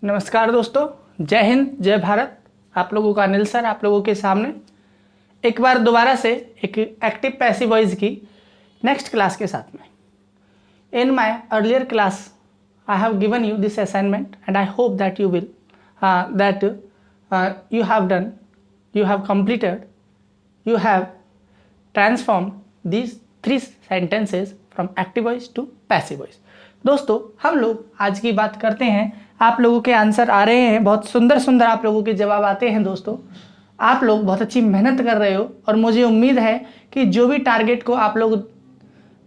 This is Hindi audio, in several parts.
नमस्कार दोस्तों, जय हिंद, जय भारत। आप लोगों का अनिल सर आप लोगों के सामने एक बार दोबारा से एक एक्टिव पैसिव वॉइस की नेक्स्ट क्लास के साथ में। In my earlier class I have given you this assignment and I hope that you will you have done, you have completed, you have transformed these 3 sentences from active voice to passive voice। दोस्तों, हम लोग आज की बात करते हैं। आप लोगों के आंसर आ रहे हैं, बहुत सुंदर सुंदर आप लोगों के जवाब आते हैं। दोस्तों, आप लोग बहुत अच्छी मेहनत कर रहे हो और मुझे उम्मीद है कि जो भी टारगेट को आप लोग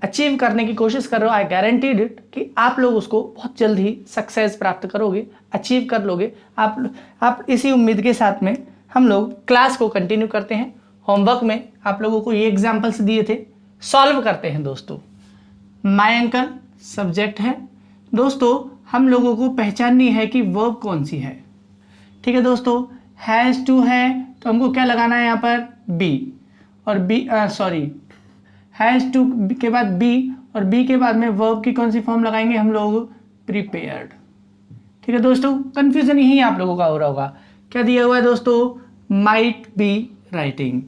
अचीव करने की कोशिश कर रहे हो, आई गारंटीड इट कि आप लोग उसको बहुत जल्द ही सक्सेस प्राप्त करोगे, अचीव कर लोगे। आप इसी उम्मीद के साथ में हम लोग क्लास को कंटिन्यू करते हैं। होमवर्क में आप लोगों को ये एग्जाम्पल्स दिए थे, सॉल्व करते हैं। दोस्तों, माय अंकल सब्जेक्ट है। दोस्तों, हम लोगों को पहचाननी है कि वर्ब कौन सी है। ठीक है दोस्तों, हैज़ टू है तो हमको क्या लगाना है यहाँ पर, बी, और हैज़ टू के बाद बी, और बी के बाद में वर्ब की कौन सी फॉर्म लगाएंगे हम लोग, प्रिपेयर्ड। ठीक है दोस्तों, कंफ्यूजन यही आप लोगों का हो रहा होगा। क्या दिया हुआ है दोस्तों, माइट बी राइटिंग।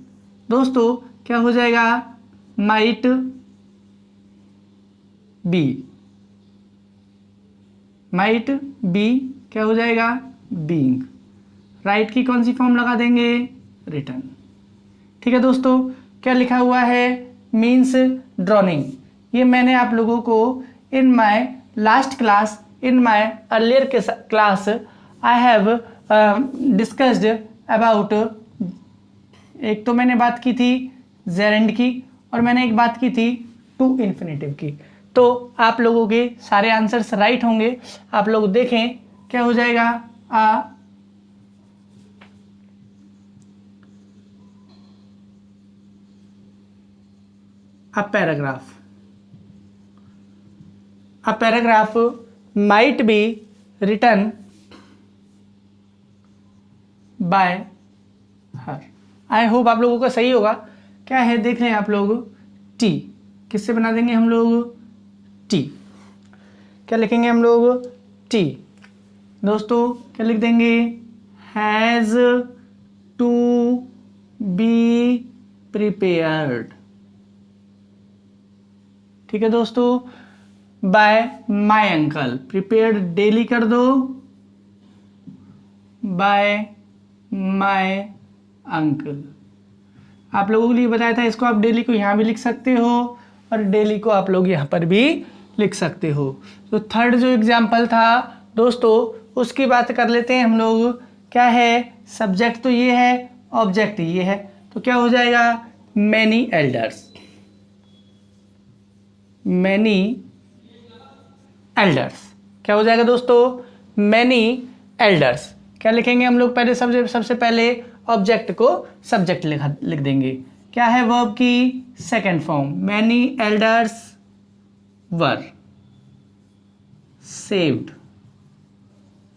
दोस्तों, क्या हो जाएगा, माइट बी, माइट बी क्या हो जाएगा, बीइंग। राइट की कौन सी फॉर्म लगा देंगे, रिटन। ठीक है दोस्तों, क्या लिखा हुआ है, मीन्स ड्रॉइंग। ये मैंने आप लोगों को in my last class, in my earlier class I have discussed about, एक तो मैंने बात की थी जेरेंड की और मैंने एक बात की थी टू इन्फिनेटिव की। तो आप लोगों के सारे आंसर्स राइट होंगे। आप लोग देखें क्या हो जाएगा, a paragraph might be written by her। I hope आप लोगों का सही होगा। क्या है देख लें आप लोग, टी किससे बना देंगे हम लोग, टी। क्या लिखेंगे हम लोग, टी। दोस्तों, क्या लिख देंगे, हैज़ टू बी प्रिपेयर्ड। ठीक है दोस्तों, by my uncle, prepared daily कर दो, बाय माय अंकल। आप लोगों के लिए बताया था, इसको आप डेली को यहाँ भी लिख सकते हो और डेली को आप लोग यहाँ पर भी लिख सकते हो। तो थर्ड जो एग्जाम्पल था दोस्तों, उसकी बात कर लेते हैं हम लोग। क्या है, सब्जेक्ट तो ये है, ऑब्जेक्ट ये है, तो क्या हो जाएगा, मैनी एल्डर्स। मैनी एल्डर्स क्या हो जाएगा दोस्तों, मैनी एल्डर्स। क्या लिखेंगे हम लोग, पहले सबसे पहले ऑब्जेक्ट को सब्जेक्ट लिख देंगे। क्या है, वर्ब की second form, many elders were saved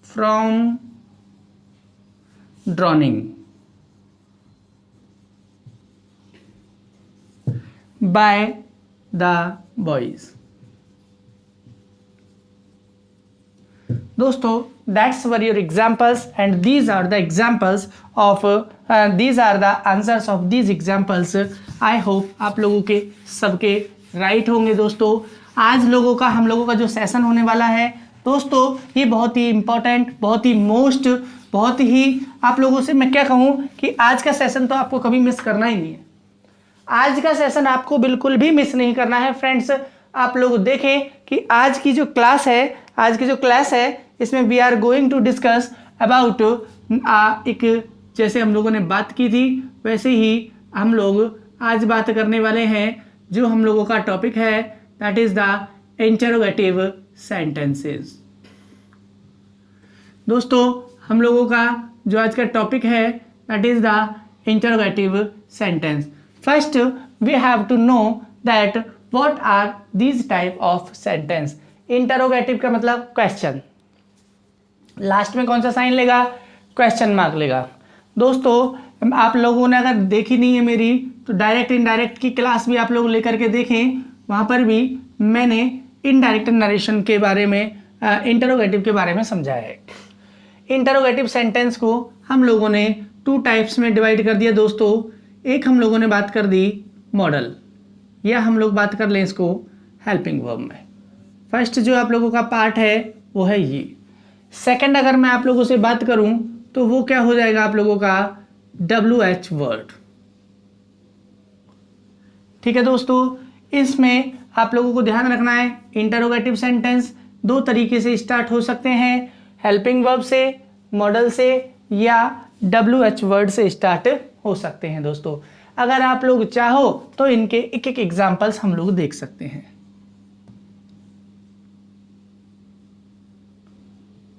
from drawing by the boys. दोस्तों, that's were your examples and these are the examples of these are the answers of these examples। I hope आप लोगों के सबके राइट होंगे। दोस्तों, आज लोगों का हम लोगों का जो सेशन होने वाला है दोस्तों, ये बहुत ही इम्पोर्टेंट, बहुत ही मोस्ट, बहुत ही आप लोगों से मैं क्या कहूँ कि आज का सेशन तो आपको कभी मिस करना ही नहीं है। आज का सेशन आपको बिल्कुल भी मिस नहीं करना है फ्रेंड्स। आप लोग देखें कि आज की जो क्लास है इसमें we are going to discuss about एक, जैसे हम लोगों ने बात की थी वैसे ही हम लोग आज बात करने वाले हैं। जो हम लोगों का टॉपिक है that is the interrogative sentences. दोस्तों, हम लोगों का जो आज का टॉपिक है that is the interrogative sentence. First we have to know that what are these type of sentence. Interrogative का मतलब क्वेश्चन, लास्ट में कौन सा साइन लेगा, क्वेश्चन मार्क लेगा। दोस्तों, आप लोगों ने अगर देखी नहीं है मेरी तो डायरेक्ट इनडायरेक्ट की क्लास भी आप लोग लेकर के देखें, वहाँ पर भी मैंने इनडायरेक्ट नरेशन के बारे में, इंटरोगेटिव के बारे में समझाया है। इंटरोगेटिव सेंटेंस को हम लोगों ने 2 टाइप्स में डिवाइड कर दिया दोस्तों। एक हम लोगों ने बात कर दी मॉडल, या हम लोग बात कर लें इसको हेल्पिंग वर्ब में। फर्स्ट जो आप लोगों का पार्ट है वो है ये। सेकंड अगर मैं आप लोगों से बात करूं तो वो क्या हो जाएगा आप लोगों का WH वर्ड। ठीक है दोस्तों, इसमें आप लोगों को ध्यान रखना है इंटरोगेटिव सेंटेंस 2 तरीके से स्टार्ट हो सकते हैं, हेल्पिंग वर्ब से, मॉडल से, या WH वर्ड से स्टार्ट हो सकते हैं दोस्तों। अगर आप लोग चाहो तो इनके एक एक एग्जाम्पल्स हम लोग देख सकते हैं।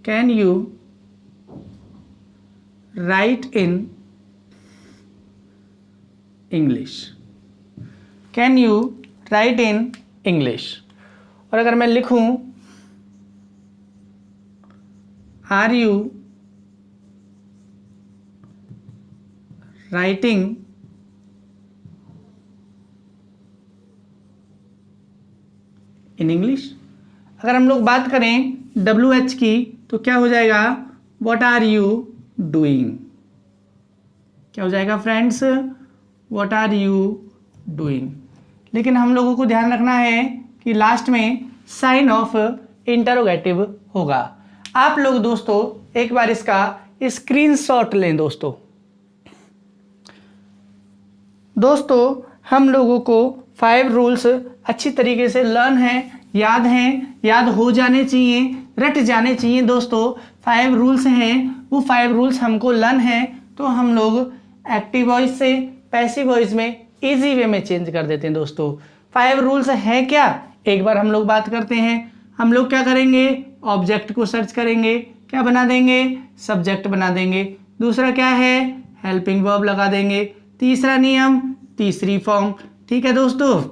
Can you write in English, can you write in English. और अगर मैं लिखूं are you writing in English. अगर हम लोग बात करें WH की तो क्या हो जाएगा व्हाट आर यू डूइंग। क्या हो जाएगा friends, what are you doing. लेकिन हम लोगों को ध्यान रखना है कि लास्ट में साइन ऑफ इंटरोगेटिव होगा। आप लोग दोस्तों एक बार इसका स्क्रीनशॉट लें दोस्तों। हम लोगों को 5 रूल्स अच्छी तरीके से लर्न हैं, याद हो जाने चाहिए, रट जाने चाहिए दोस्तों। 5 रूल्स हैं, वो 5 रूल्स हमको लर्न हैं तो हम लोग एक्टिव वॉइस से पैसिव वॉइस में इजी वे में चेंज कर देते हैं दोस्तों। 5 रूल्स हैं क्या, एक बार हम लोग बात करते हैं। हम लोग क्या करेंगे, ऑब्जेक्ट को सर्च करेंगे, क्या बना देंगे, सब्जेक्ट बना देंगे। दूसरा क्या है, हेल्पिंग वर्ब लगा देंगे। तीसरा नियम, तीसरी फॉर्म। ठीक है दोस्तों।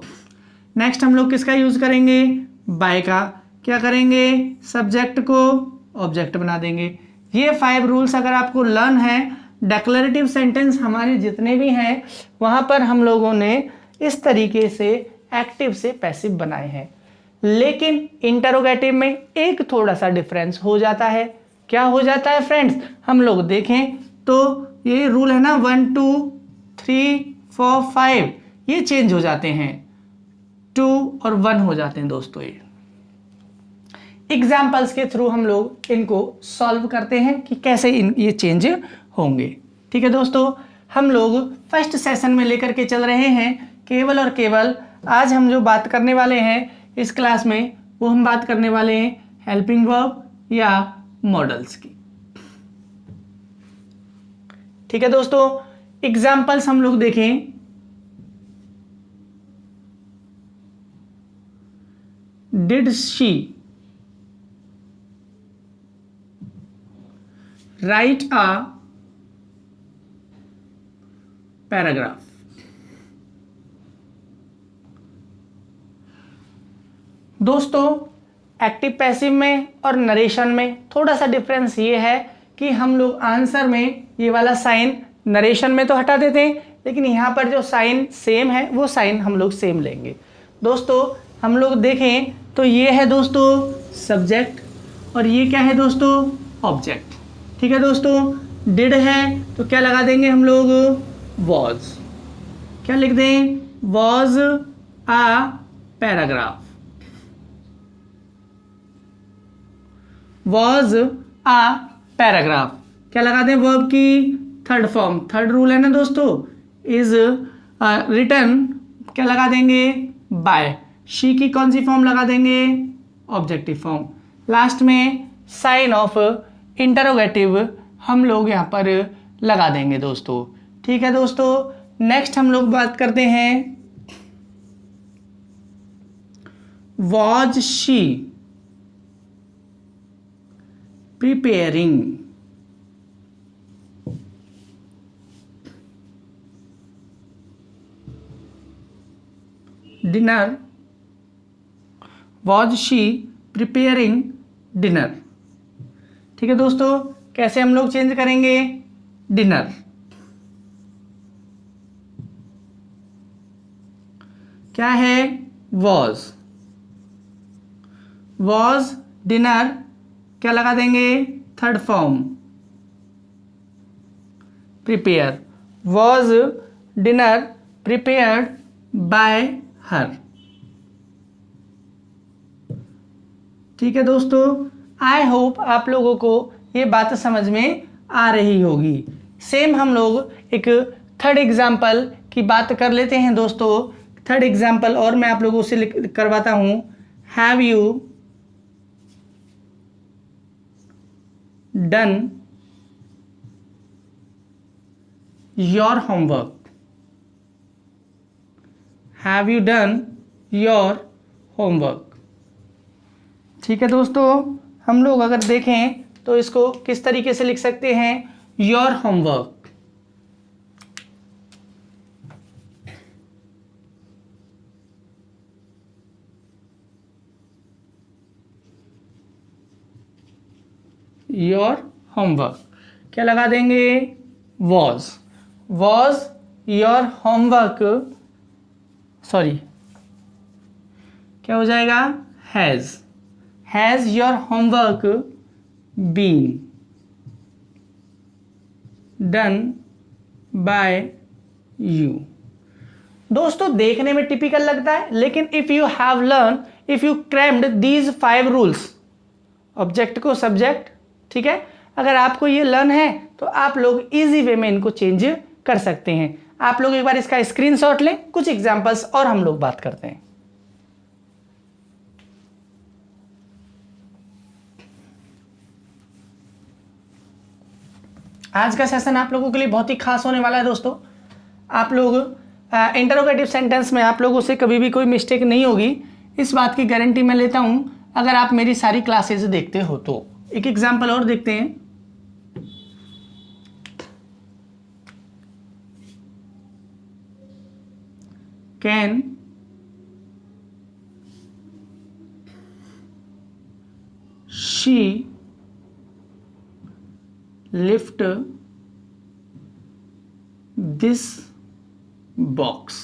नेक्स्ट हम लोग किसका यूज करेंगे, बाय का। क्या करेंगे, सब्जेक्ट को ऑब्जेक्ट बना देंगे। ये 5 रूल्स अगर आपको लर्न है, डिक्लेरेटिव सेंटेंस हमारे जितने भी हैं वहां पर हम लोगों ने इस तरीके से एक्टिव से पैसिव बनाए हैं। लेकिन इंटरोगेटिव में एक थोड़ा सा डिफरेंस हो जाता है। क्या हो जाता है फ्रेंड्स, हम लोग देखें तो ये रूल है ना 1 2 3 4 5, ये चेंज हो जाते हैं, 2 और 1 हो जाते हैं दोस्तों। ये एग्जाम्पल्स के थ्रू हम लोग इनको सॉल्व करते हैं कि कैसे ये चेंज होंगे। ठीक है दोस्तों, हम लोग फर्स्ट सेशन में लेकर के चल रहे हैं केवल और केवल आज हम जो बात करने वाले हैं इस क्लास में, वो हम बात करने वाले हैं हेल्पिंग वर्ब या मॉडल्स की। ठीक है दोस्तों, एग्जाम्पल्स हम लोग देखें। Did she write a paragraph. दोस्तों एक्टिव पैसिव में और नरेशन में थोड़ा सा डिफरेंस ये है कि हम लोग आंसर में ये वाला साइन नरेशन में तो हटा देते हैं, लेकिन यहाँ पर जो साइन सेम है वो साइन हम लोग सेम लेंगे। दोस्तों हम लोग देखें तो ये है दोस्तों सब्जेक्ट और ये क्या है दोस्तों ऑब्जेक्ट। ठीक है दोस्तों, डिड है तो क्या लगा देंगे हम लोग वॉज। क्या लिख दें, was a paragraph, was a paragraph. क्या लगा दें, वर्ब की थर्ड फॉर्म, थर्ड रूल है ना दोस्तों, इज रिटन, क्या लगा देंगे बाय। शी की कौन सी फॉर्म लगा देंगे, ऑब्जेक्टिव फॉर्म। लास्ट में साइन ऑफ इंटरोगेटिव हम लोग यहाँ पर लगा देंगे दोस्तों। ठीक है दोस्तों, नेक्स्ट हम लोग बात करते हैं was she preparing dinner, was she preparing dinner. ठीक है दोस्तों, कैसे हम लोग चेंज करेंगे, डिनर। क्या है, वॉज, वॉज डिनर, क्या लगा देंगे third form prepare, was dinner prepared by हर। ठीक है दोस्तों, आई होप आप लोगों को ये बात समझ में आ रही होगी। सेम हम लोग एक थर्ड एग्जाम्पल की बात कर लेते हैं दोस्तों। थर्ड एग्जाम्पल और मैं आप लोगों से करवाता हूं। Have you done your homework, have you done your homework. ठीक है दोस्तों, हम लोग अगर देखें तो इसको किस तरीके से लिख सकते हैं, योर होमवर्क। योर होमवर्क क्या लगा देंगे, was, was your homework, sorry क्या हो जाएगा, has your homework been done by you. दोस्तों देखने में टिपिकल लगता है, लेकिन if you have learn, if you crammed these 5 rules, object को सब्जेक्ट, ठीक है, अगर आपको ये लर्न है तो आप लोग इजी वे में इनको चेंज कर सकते हैं। आप लोग एक बार इसका स्क्रीनशॉट लें, कुछ एग्जांपल्स और हम लोग बात करते हैं। आज का सेशन आप लोगों के लिए बहुत ही खास होने वाला है दोस्तों। आप लोग इंटरोगेटिव सेंटेंस में आप लोगों से कभी भी कोई मिस्टेक नहीं होगी, इस बात की गारंटी मैं लेता हूं अगर आप मेरी सारी क्लासेस देखते हो तो। एक एग्जांपल और देखते हैं। Can she lift this box,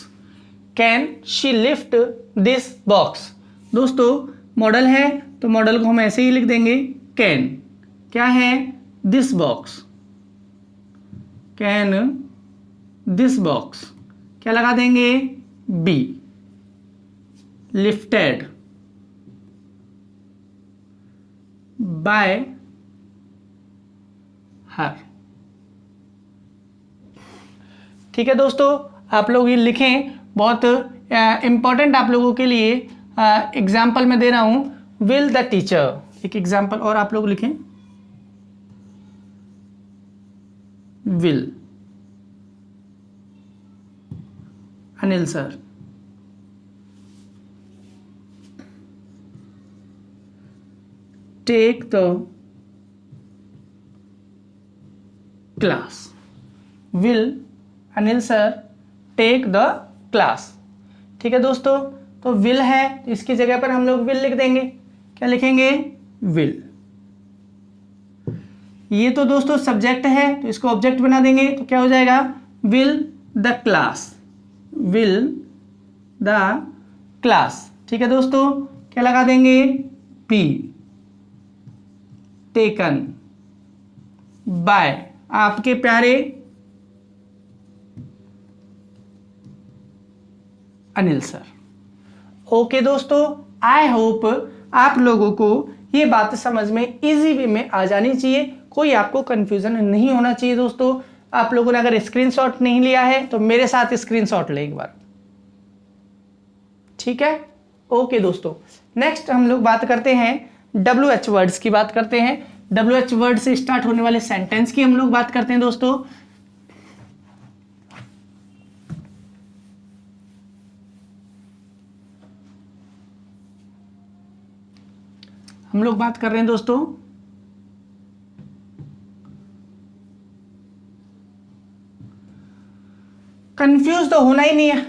can she lift this box. दोस्तों मॉडल है तो मॉडल को हम ऐसे ही लिख देंगे, कैन क्या है, this box, can this box क्या लगा देंगे, बी लिफ्टेड बाय हर। ठीक है दोस्तों, आप लोग ये लिखें, बहुत इंपॉर्टेंट आप लोगों के लिए एग्जाम्पल मैं दे रहा हूं, विल द टीचर। एक एग्जाम्पल और आप लोग लिखें, will Anil sir take the class, will Anil sir take the class. ठीक है दोस्तों, तो विल है तो इसकी जगह पर हम लोग विल लिख देंगे। क्या लिखेंगे, विल। ये तो दोस्तों सब्जेक्ट है तो इसको ऑब्जेक्ट बना देंगे तो क्या हो जाएगा, will the class, will the class. ठीक है दोस्तों, क्या लगा देंगे, बी टेकन बाय आपके प्यारे अनिल सर। ओके दोस्तों, आई होप आप लोगों को ये बात समझ में इजी वे में आ जानी चाहिए, कोई आपको कंफ्यूजन नहीं होना चाहिए। दोस्तों आप लोगों ने अगर स्क्रीनशॉट नहीं लिया है तो मेरे साथ स्क्रीनशॉट ले एक बार, ठीक है। ओके दोस्तों, नेक्स्ट हम लोग बात करते हैं WH वर्ड्स की बात करते हैं। WH वर्ड से स्टार्ट होने वाले सेंटेंस की हम लोग बात करते हैं दोस्तों। हम लोग बात कर रहे हैं दोस्तों कंफ्यूज तो होना ही नहीं है,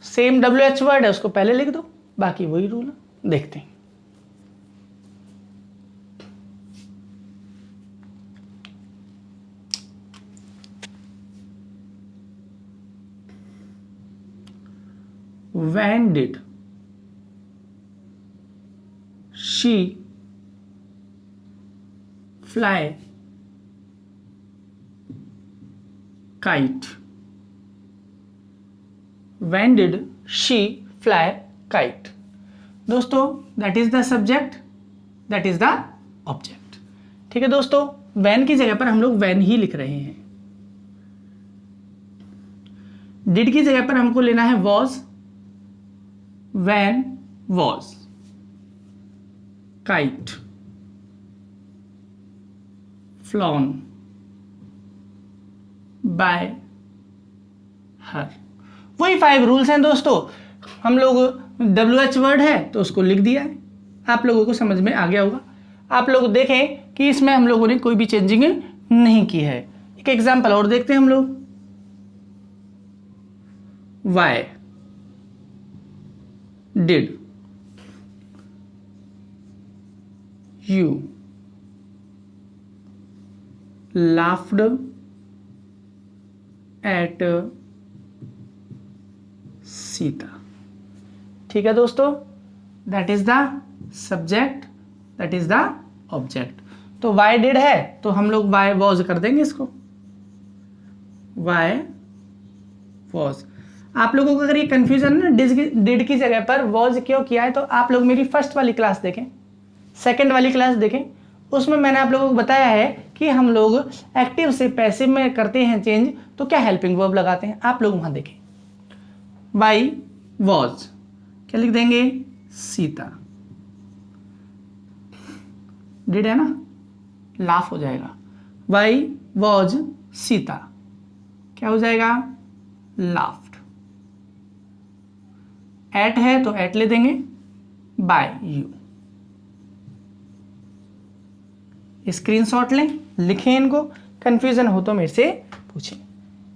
सेम WH वर्ड है उसको पहले लिख दो, बाकी वही रूल है। देखते हैं, when did she fly kite. When did she fly kite? दोस्तों that is the subject, that is the object. ठीक है दोस्तों, when की जगह पर हम लोग when ही लिख रहे हैं. did की जगह पर हमको लेना है was. when was kite flown by her. वही 5 रूल्स हैं दोस्तों. हम लोग WH वर्ड है तो उसको लिख दिया है, आप लोगों को समझ में आ गया होगा. आप लोग देखें कि इसमें हम लोगों ने कोई भी चेंजिंग नहीं की है. एक एग्जांपल और देखते हैं हम लोग. Why did you laughed at Sita. ठीक है दोस्तों, that is the subject, that is the object. तो वाई डिड है तो हम लोग वाई वॉज कर देंगे इसको. Why was. आप लोगों को अगर ये कंफ्यूजन ना डिड की जगह पर वॉज क्यों किया है तो आप लोग मेरी फर्स्ट वाली क्लास देखें, सेकंड वाली क्लास देखें. उसमें मैंने आप लोगों को बताया है कि हम लोग एक्टिव से पैसिव में करते हैं चेंज तो क्या हेल्पिंग वर्ब लगाते हैं. आप लोग वहां देखें. वाई वॉज क्या लिख देंगे? सीता. डिड है ना, लाफ हो जाएगा. वाई वॉज सीता क्या हो जाएगा? लाफ्ड. एट है तो एट ले देंगे. Bye you. स्क्रीनशॉट लें, लिखें इनको, कंफ्यूजन हो तो मेरे से पूछें.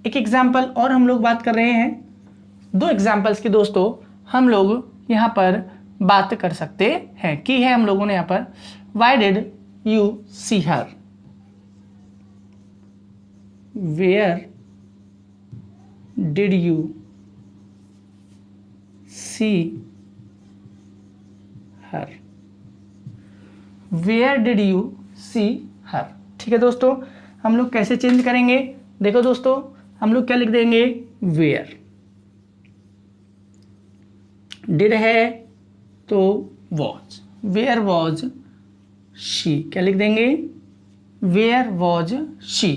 एक एग्जाम्पल और हम लोग बात कर रहे हैं. 2 एग्जाम्पल्स की दोस्तों हम लोग यहाँ पर बात कर सकते हैं. की है हम लोगों ने यहाँ पर. Why did you see her? Where did you see her? Where did you see her. ठीक है दोस्तों, हम लोग कैसे चेंज करेंगे? देखो दोस्तों, हम लोग क्या लिख देंगे? वेयर. डिड है तो वॉज. वेयर वॉज शी क्या लिख देंगे? Where was she.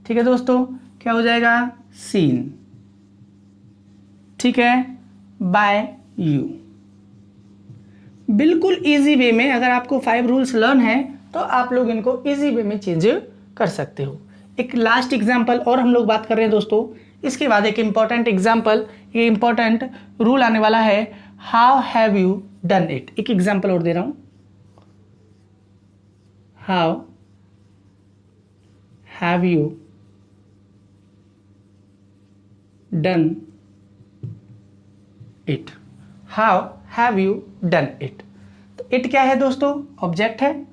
ठीक है दोस्तों, क्या हो जाएगा? सीन. ठीक है. By you. बिल्कुल इजी वे में अगर आपको 5 रूल्स लर्न है तो आप लोग इनको इजी वे में चेंज कर सकते हो. एक लास्ट एग्जांपल और हम लोग बात कर रहे हैं दोस्तों. इसके बाद एक इंपॉर्टेंट एग्जांपल, ये इंपॉर्टेंट रूल आने वाला है. How have you done it. एक एग्जांपल और दे रहा हूं. How have you done it. How have you done it. तो इट क्या है दोस्तों? ऑब्जेक्ट है.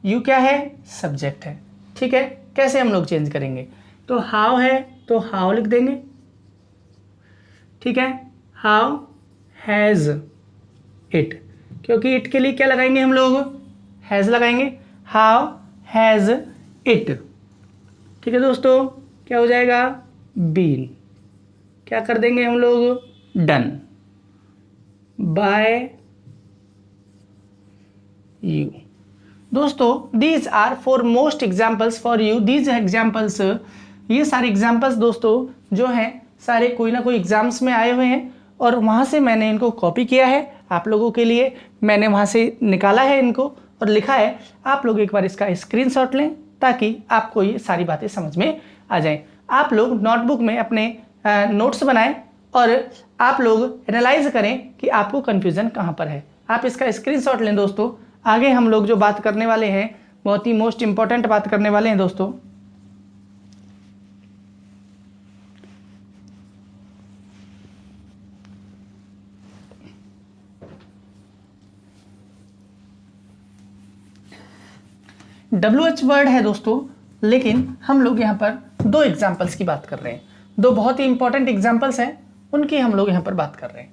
यू क्या है? सब्जेक्ट है. ठीक है. कैसे हम लोग चेंज करेंगे? तो हाउ है तो हाउ लिख देंगे. ठीक है. हाउ हैज इट, क्योंकि इट के लिए क्या लगाएंगे हम लोग? हैज लगाएंगे. How has it. ठीक है दोस्तों, क्या हो जाएगा? बीन. क्या कर देंगे हम लोग? डन. By you. दोस्तों these are for most examples for you. These examples, ये सारे एग्जाम्पल्स दोस्तों जो हैं सारे कोई ना कोई एग्जाम्स में आए हुए हैं और वहाँ से मैंने इनको कॉपी किया है. आप लोगों के लिए मैंने वहाँ से निकाला है इनको और लिखा है. आप लोग एक बार इसका स्क्रीनशॉट लें ताकि आपको ये सारी बातें समझ में आ जाएं. आप लोग नोटबुक में अपने नोट्स बनाएं और आप लोग एनालाइज करें कि आपको कन्फ्यूज़न कहाँ पर है. आप इसका स्क्रीनशॉट लें दोस्तों. आगे हम लोग जो बात करने वाले हैं बहुत ही मोस्ट इंपॉर्टेंट बात करने वाले हैं दोस्तों. WH वर्ड है दोस्तों, लेकिन हम लोग यहाँ पर 2 एग्जाम्पल्स की बात कर रहे हैं. 2 बहुत ही इंपॉर्टेंट एग्जाम्पल्स हैं, उनकी हम लोग यहाँ पर बात कर रहे हैं.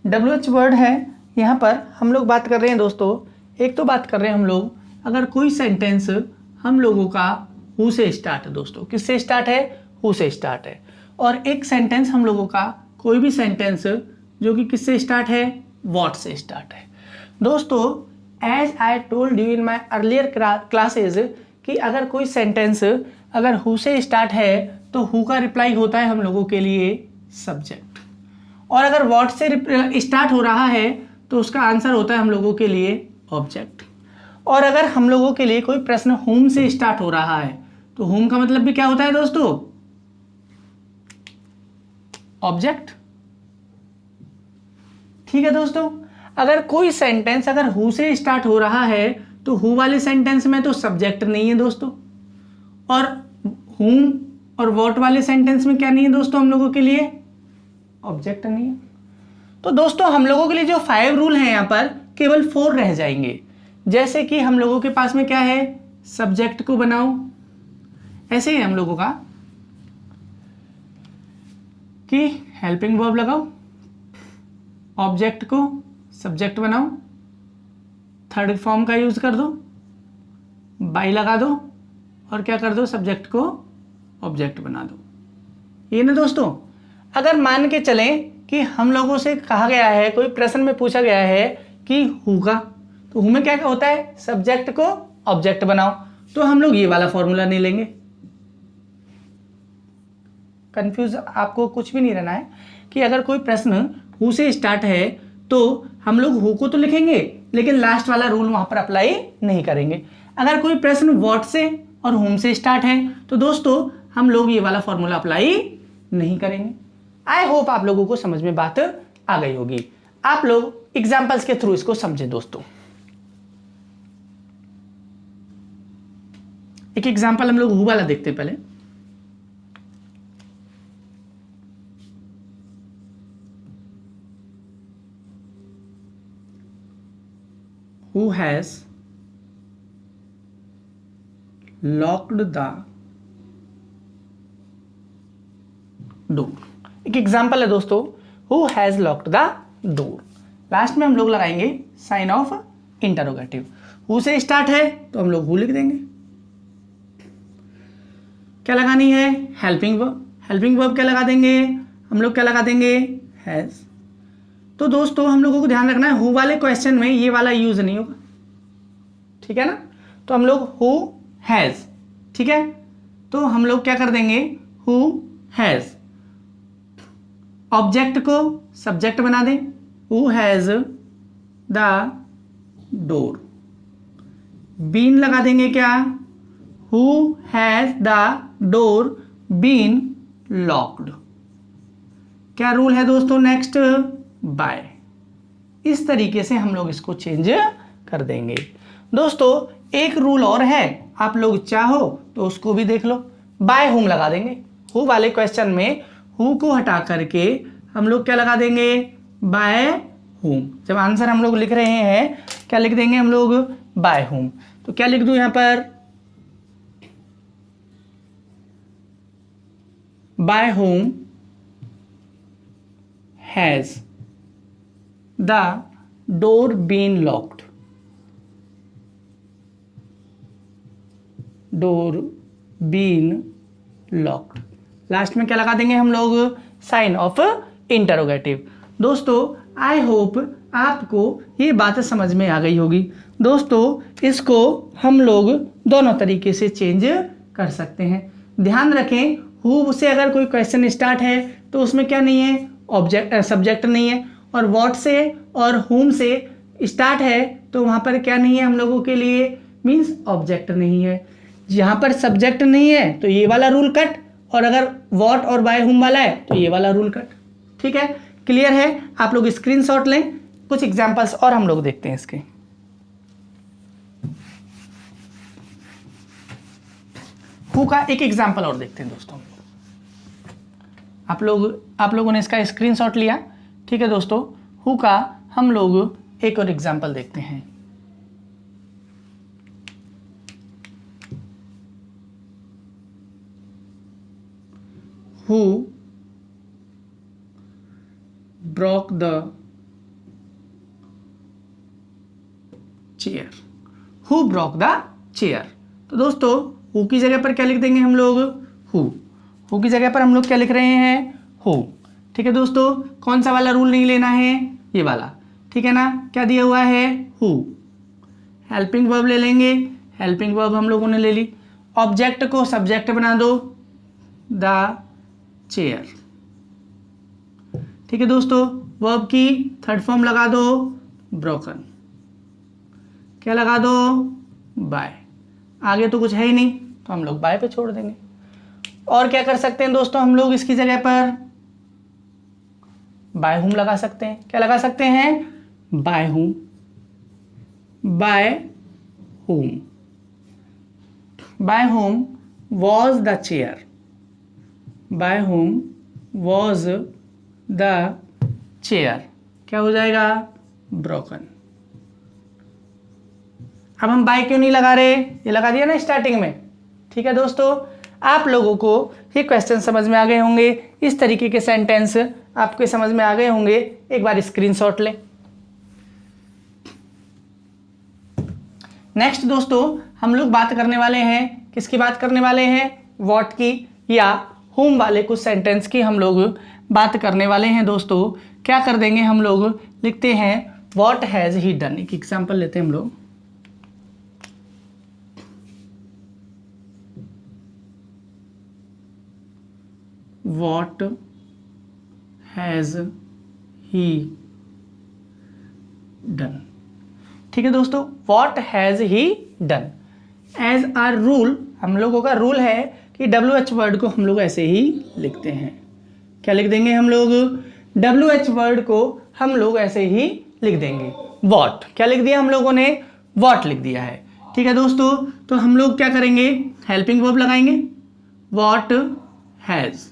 WH वर्ड है यहाँ पर हम लोग बात कर रहे हैं दोस्तों. एक तो बात कर रहे हैं हम लोग अगर कोई सेंटेंस हम लोगों का हु से स्टार्ट है दोस्तों. किससे स्टार्ट है? हु से स्टार्ट है। और एक सेंटेंस हम लोगों का, कोई भी सेंटेंस जो कि किससे स्टार्ट है, व्हाट से स्टार्ट है। दोस्तों as I told you in my earlier classes कि अगर कोई सेंटेंस अगर हु से स्टार्ट है तो हु का रिप्लाई होता है हम लोगों के लिए सब्जेक्ट, और अगर व्हाट से स्टार्ट हो रहा है तो उसका आंसर होता है हम लोगों के लिए ऑब्जेक्ट। और अगर हम लोगों के लिए कोई प्रश्न होम से स्टार्ट हो रहा है तो होम का मतलब भी क्या होता है दोस्तों, ऑब्जेक्ट। ठीक है दोस्तों, अगर कोई सेंटेंस अगर हु से स्टार्ट हो रहा है तो हु वाले सेंटेंस में तो सब्जेक्ट नहीं है दोस्तों, और हुम और व्हाट वाले सेंटेंस में क्या नहीं है दोस्तों, हम लोगों के लिए ऑब्जेक्ट नहीं है। तो दोस्तों हम लोगों के लिए जो 5 रूल हैं यहाँ पर केवल 4 रह जाएंगे। जैसे कि हम लोगों के पास में क्या है, सब्जेक्ट को बनाओ, ऐसे ही हम लोगों का कि हेल्पिंग वर्ब लगाओ, ऑब्जेक्ट को सब्जेक्ट बनाओ, थर्ड फॉर्म का यूज कर दो, बाई लगा दो, और क्या कर दो, सब्जेक्ट को ऑब्जेक्ट बना दो। ये ना दोस्तों, अगर मान के चलें कि हम लोगों से कहा गया है, कोई प्रश्न में पूछा गया है कि हु का, तो हु में क्या होता है, सब्जेक्ट को ऑब्जेक्ट बनाओ, तो हम लोग ये वाला फॉर्मूला नहीं लेंगे। कंफ्यूज आपको कुछ भी नहीं रहना है कि अगर कोई प्रश्न हु से स्टार्ट है तो हम लोग हु को तो लिखेंगे लेकिन लास्ट वाला रूल वहां पर अप्लाई नहीं करेंगे। अगर कोई प्रश्न व्हाट से और होम से स्टार्ट है तो दोस्तों हम लोग ये वाला फॉर्मूला अप्लाई नहीं करेंगे। आई होप आप लोगों को समझ में बात आ गई होगी। आप लोग एग्जाम्पल्स के थ्रू इसको समझें दोस्तों। एक एग्जाम्पल हम लोग हु वाला देखते हैं पहले। Who has locked the door। एक एग्जाम्पल है दोस्तों, Who has locked the door। Last में हम लोग लगाएंगे साइन ऑफ इंटरोगेटिव। हु से स्टार्ट है तो हम लोग हु लिख देंगे। क्या लगानी है, हेल्पिंग वर्ब। हेल्पिंग वर्ब क्या लगा देंगे, हम लोग क्या लगा देंगे, हैज। तो दोस्तों हम लोगों को ध्यान रखना है, हु वाले क्वेश्चन में ये वाला यूज नहीं होगा, ठीक है ना। तो हम लोग हु हैज, ठीक है, तो हम लोग क्या कर देंगे, हु हैज। ऑब्जेक्ट को सब्जेक्ट बना दें, who has the door. Been लगा देंगे क्या, who has the door been locked. क्या रूल है दोस्तों, नेक्स्ट बाय। इस तरीके से हम लोग इसको चेंज कर देंगे। दोस्तों एक रूल और है, आप लोग चाहो तो उसको भी देख लो। बाय होम लगा देंगे। हु वाले क्वेश्चन में हु को हटा करके हम लोग क्या लगा देंगे, बाय होम। जब आंसर हम लोग लिख रहे हैं क्या लिख देंगे हम लोग, बाय होम। तो क्या लिख दूं यहां पर, by whom has the door been locked. Door been locked. Last में क्या लगा देंगे हम लोग, साइन ऑफ इंटरोगेटिव। दोस्तों आई होप आपको ये बात समझ में आ गई होगी। दोस्तों इसको हम लोग दोनों तरीके से चेंज कर सकते हैं। ध्यान रखें, हु से अगर कोई क्वेश्चन स्टार्ट है तो उसमें क्या नहीं है, ऑब्जेक्ट सब्जेक्ट नहीं है, और व्हाट से और होम से स्टार्ट है तो वहां पर क्या नहीं है हम लोगों के लिए, मीन्स ऑब्जेक्ट नहीं है। यहाँ पर सब्जेक्ट नहीं है तो ये वाला रूल कट, और अगर व्हाट और बाय होम वाला है तो ये वाला रूल कट। ठीक है, क्लियर है। आप लोग स्क्रीनशॉट लें, कुछ एग्जांपल्स और हम लोग देखते हैं इसके। हु का एक एग्जांपल और देखते हैं दोस्तों। आप लोगों ने इसका स्क्रीनशॉट लिया, ठीक है दोस्तों। हु का हम लोग एक और एग्जांपल देखते हैं। Who broke the chair। Who broke the chair। तो दोस्तों हु की जगह पर क्या लिख देंगे हम लोग, हु। हु की जगह पर हम लोग क्या लिख रहे हैं, हु। ठीक है दोस्तों, कौन सा वाला रूल नहीं लेना है, ये वाला। ठीक है ना, क्या दिया हुआ है, हु। हेल्पिंग वर्ब ले लेंगे, हेल्पिंग वर्ब हम लोगों ने ले ली। ऑब्जेक्ट को सब्जेक्ट बना दो, द चेयर। ठीक है दोस्तों, वर्ब की थर्ड फॉर्म लगा दो, ब्रोकन। क्या लगा दो, बाय। आगे तो कुछ है ही नहीं तो हम लोग बाय पे छोड़ देंगे। और क्या कर सकते हैं दोस्तों हम लोग इसकी जगह पर, बाय होम लगा सकते हैं। क्या लगा सकते हैं, by whom, by whom. By whom was the chair, by whom was the chair. क्या हो जाएगा, ब्रोकन। अब हम बाय क्यों नहीं लगा रहे, ये लगा दिया ना स्टार्टिंग में। ठीक है दोस्तों, आप लोगों को ये क्वेश्चन समझ में आ गए होंगे, इस तरीके के सेंटेंस आपके समझ में आ गए होंगे। एक बार स्क्रीनशॉट लें। नेक्स्ट दोस्तों हम लोग बात करने वाले हैं, किसकी बात करने वाले हैं, व्हाट की या हुम वाले कुछ सेंटेंस की हम लोग बात करने वाले हैं दोस्तों। क्या कर देंगे हम लोग, लिखते हैं व्हाट हैज ही डन। एक एग्जांपल लेते हैं हम लोग, व्हाट हैज ही डन। ठीक है दोस्तों, what has he done. As are rule, हम लोगों का रूल है कि WH वर्ड को हम लोग ऐसे ही लिखते हैं। क्या लिख देंगे हम लोग, WH वर्ड को हम लोग ऐसे ही लिख देंगे। व्हाट क्या लिख दिया हम लोगों ने, व्हाट लिख दिया है। ठीक है दोस्तों, तो हम लोग क्या करेंगे, हेल्पिंग वर्ब लगाएंगे, व्हाट हैज।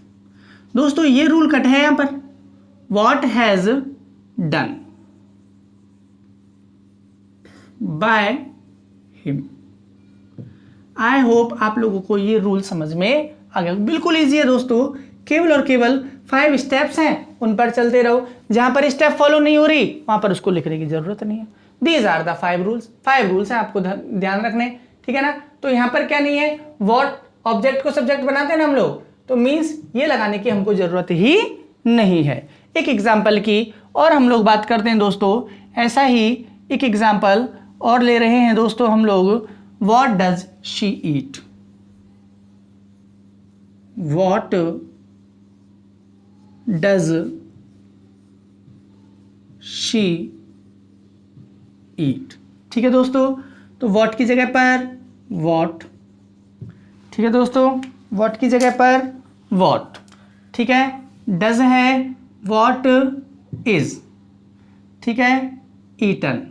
दोस्तों ये रूल कट है यहां पर, what has done by him. I hope आप लोगों को ये रूल समझ में आ गया। बिल्कुल इजी है दोस्तों, केवल और केवल 5 स्टेप्स हैं, उन पर चलते रहो। जहां पर स्टेप फॉलो नहीं हो रही वहां पर उसको लिखने की जरूरत नहीं है। These are the 5 rules, 5 rules हैं, आपको ध्यान रखने। ठीक है ना, तो यहां पर क्या नहीं है, व्हाट ऑब्जेक्ट को सब्जेक्ट बनाते हैं ना हम लोग, तो मीन्स ये लगाने की हमको जरूरत ही नहीं है। एक एग्जाम्पल की और हम लोग बात करते हैं दोस्तों, ऐसा ही एक एग्जाम्पल और ले रहे हैं दोस्तों हम लोग, what does she eat. What does she eat. ठीक है दोस्तों, तो व्हाट की जगह पर व्हाट। ठीक है दोस्तों, व्हाट की जगह पर व्हाट। ठीक है, डज है व्हाट इज। ठीक है, eaten,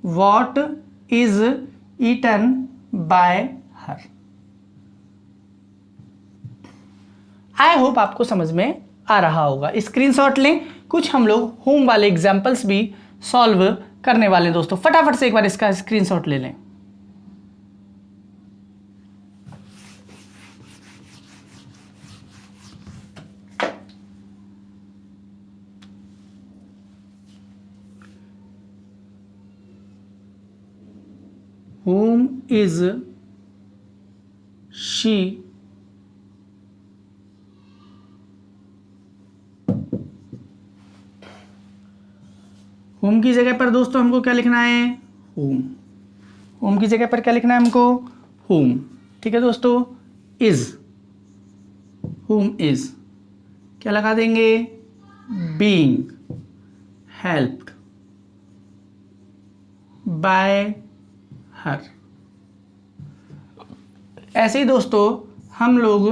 what is eaten by her. I hope आपको समझ में आ रहा होगा। स्क्रीनशॉट लें, कुछ हम लोग होम वाले एग्जांपल्स भी सॉल्व करने वाले हैं दोस्तों। फटाफट से एक बार इसका स्क्रीनशॉट ले लें। Whom is she whom की जगह पर दोस्तों हमको क्या लिखना है, whom। whom की जगह पर क्या लिखना है हमको, whom। ठीक है दोस्तों, is, whom is क्या लगा देंगे, being helped by हर। ऐसे ही दोस्तों हम लोग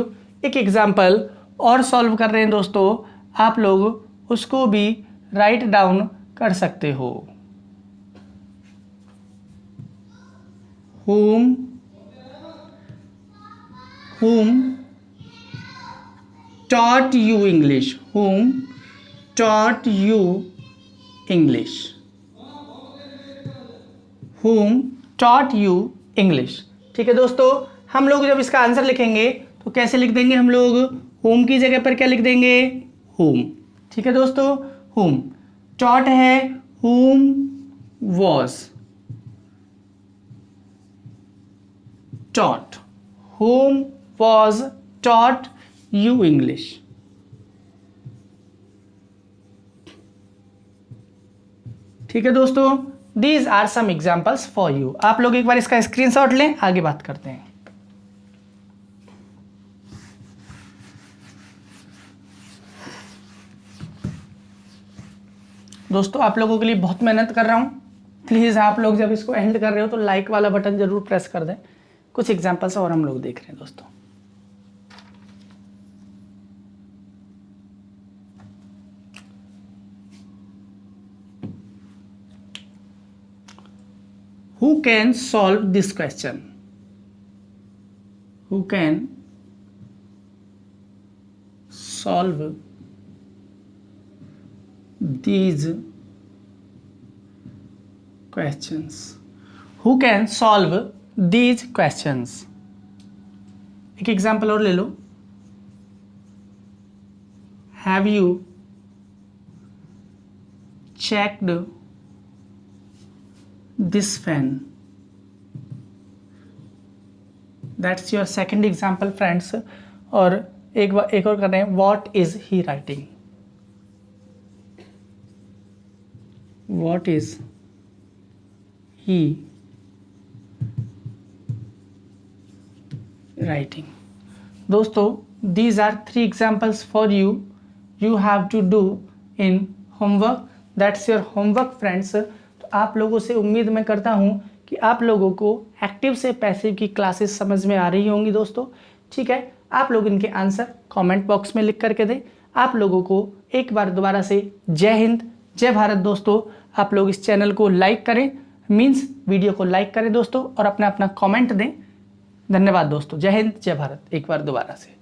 एक एग्जाम्पल और सॉल्व कर रहे हैं दोस्तों, आप लोग उसको भी राइट डाउन कर सकते हो। whom taught you English, whom taught you English, whom taught you English। ठीक है दोस्तों, हम लोग जब इसका आंसर लिखेंगे तो कैसे लिख देंगे हम लोग, whom की जगह पर क्या लिख देंगे, whom। ठीक है दोस्तों, whom। taught है whom was taught, whom was taught you English? ठीक है दोस्तों, these are some examples for you. आप लोग एक बार इसका स्क्रीनशॉट लें, आगे बात करते हैं। दोस्तों आप लोगों के लिए बहुत मेहनत कर रहा हूं, प्लीज़ आप लोग जब इसको एंड कर रहे हो तो लाइक वाला बटन जरूर प्रेस कर दें। कुछ एग्जांपल्स और हम लोग देख रहे हैं दोस्तों। Who can solve this question? Who can solve these questions? Who can solve these questions? एक एग्जाम्पल और ले लो। Have you checked this fan? That's your second example friends। और एक और कर रहे हैं, what is he writing? What is he writing? दोस्तों these are 3 examples for you. You have to do in homework. That's your homework friends। तो आप लोगों से उम्मीद मैं करता हूँ कि आप लोगों को एक्टिव से पैसिव की क्लासेस समझ में आ रही होंगी दोस्तों। ठीक है, आप लोग इनके आंसर कमेंट बॉक्स में लिख करके दें। आप लोगों को एक बार दोबारा से जय हिंद जय भारत दोस्तों। आप लोग इस चैनल को लाइक करें, मीन्स वीडियो को लाइक करें दोस्तों, और अपना अपना कमेंट दें। धन्यवाद दोस्तों, जय हिंद जय भारत एक बार दोबारा से।